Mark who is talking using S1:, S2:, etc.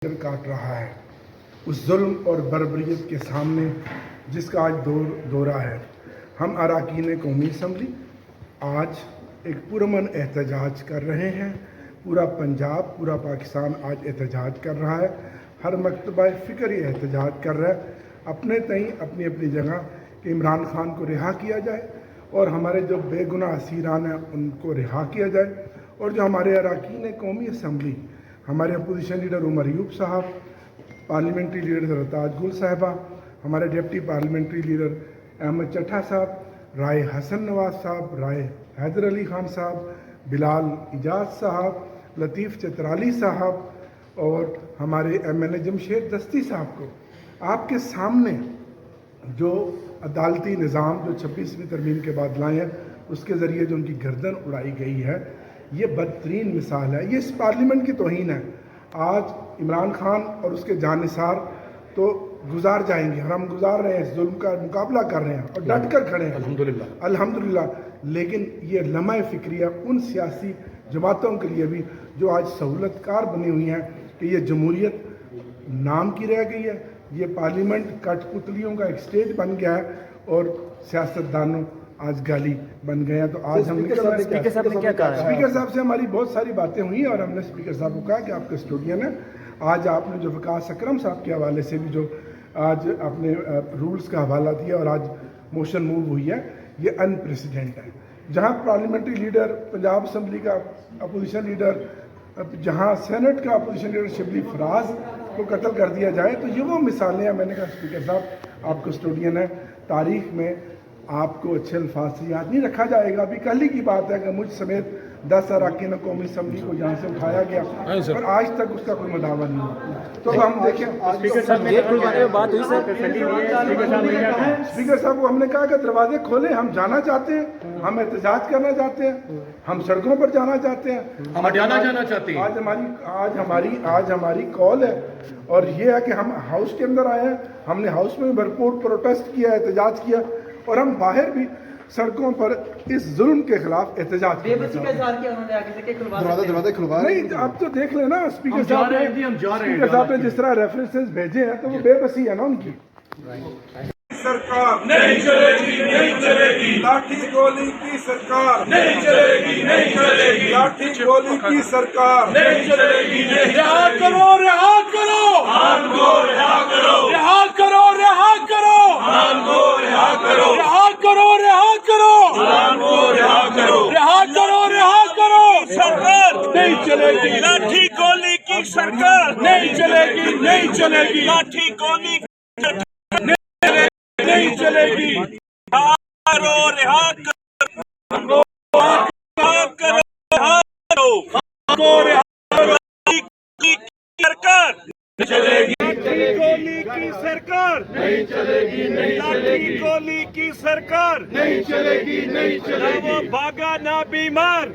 S1: کاٹ رہا ہے اس ظلم اور بربریت کے سامنے جس کا آج دورہ ہے۔ ہم اراکین قومی اسمبلی آج ایک پرامن احتجاج کر رہے ہیں۔ پورا پنجاب، پورا پاکستان آج احتجاج کر رہا ہے۔ ہر مکتبہ فکر یہ احتجاج کر رہا ہے اپنے تئیں اپنی اپنی جگہ کہ عمران خان کو رہا کیا جائے اور ہمارے جو بے گناہ اسیران ہیں ان کو رہا کیا جائے، اور جو ہمارے اراکین قومی اسمبلی، ہمارے اپوزیشن لیڈر عمر ایوب صاحب، پارلیمنٹری لیڈر سرتاج گل صاحبہ، ہمارے ڈپٹی پارلیمنٹری لیڈر احمد چٹھا صاحب، رائے حسن نواز صاحب، رائے حیدر علی خان صاحب، بلال اجاز صاحب، لطیف چترالی صاحب اور ہمارے ایم این اے جمشید دستی صاحب کو آپ کے سامنے جو عدالتی نظام جو 26ویں ترمیم کے بعد لائے ہیں اس کے ذریعے جو ان کی گردن اڑائی گئی ہے، یہ بدترین مثال ہے۔ یہ اس پارلیمنٹ کی توہین ہے۔ آج عمران خان اور اس کے جانثار تو گزار جائیں گے اور ہم گزار رہے ہیں، اس ظلم کا مقابلہ کر رہے ہیں اور ڈٹ کر کھڑے ہیں الحمدللہ۔ لیکن یہ لمحہ فکریہ ان سیاسی جماعتوں کے لیے بھی جو آج سہولت کار بنی ہوئی ہیں کہ یہ جمہوریت نام کی رہ گئی ہے، یہ پارلیمنٹ کٹ پتلیوں کا ایک سٹیج بن گیا ہے اور سیاستدانوں آج گالی بن گئے ہیں۔ تو آج ہم
S2: اسپیکر صاحب نے کیا کہا؟
S1: اسپیکر صاحب سے ہماری بہت ساری باتیں ہوئی اور ہم نے اسپیکر صاحب کو کہا کہ آپ کسٹوڈین ہیں۔ آج آپ نے جو وقاص اکرم صاحب کے حوالے سے بھی جو آج آپ نے رولز کا حوالہ دیا اور آج موشن موو ہوئی ہے، یہ ان پریسیڈنٹ ہے۔ جہاں پارلیمنٹری لیڈر پنجاب اسمبلی کا اپوزیشن لیڈر، جہاں سینٹ کا اپوزیشن لیڈر شبلی فراز کو قتل کر دیا جائے، تو یہ وہ مثالیں ہیں۔ میں نے کہا اسپیکر صاحب آپ کسٹوڈین ہیں، تاریخ میں آپ کو اچھے الفاظ سے یاد نہیں رکھا جائے گا۔ ابھی کل ہی کی بات ہے کہ مجھ سمیت 10 اراکین قومی اسمبلی کو یہاں سے اٹھایا گیا اور آج تک اس کا کوئی مداوع نہیں ہوا۔ تو ہم دیکھیں
S2: اسپیکر صاحب یہ کھلوانے میں بات ہوئی سر؟
S1: اسپیکر صاحب کو ہم نے کہا کہ دروازے کھولیں، ہم جانا چاہتے ہیں، ہم احتجاج کرنا چاہتے ہیں، ہم سڑکوں پر جانا چاہتے ہیں،
S3: ہم ہٹانا جانا چاہتے ہیں۔
S1: آج ہماری کال ہے اور یہ ہے کہ ہم ہاؤس کے اندر آئے ہیں۔ ہم نے ہاؤس میں بھرپور پروٹیسٹ کیا، احتجاج کیا اور ہم باہر بھی سڑکوں پر اس ظلم کے خلاف احتجاج کیا۔
S3: دروازے کھلوا رہے ہیں۔
S1: نہیں، آپ تو دیکھ لیں نا اسپیکر صاحب نے جس طرح ریفرنسز بھیجے ہیں تو وہ بے بسی ہے نا ان کی۔ سرکار
S4: نہیں چلے گی، نہیں چلے گی،
S1: لاٹھی گولی کی سرکار
S4: نہیں چلے گی، نہیں چلے گی،
S1: لاٹھی گولی کی سرکار
S4: نہیں چلے گی، نہیں رہا کرو، رہا کرو، خان کو رہا کرو، رہا کرو، رہا کرو، خان کو رہا کرو، رہا کرو، رہا کرو، خان کو رہا کرو، رہا کرو، رہا کرو۔ سرکار نہیں چلے گی، لاٹھی گولی کی سرکار نہیں چلے گی، نہیں چلے گی، لاٹھی گولی کی سرکار نہیں چلے گی۔ کرو، رہا کرو، رہا کرو، رہا کرو، سرکار نہیں چلے گی، گولی کی سرکار نہیں چلے گی، نہیں چلے گی، گولی کی سرکار نہیں چلے گی، نہیں چلے گی، نہ وہ بھاگا نہ بیمار،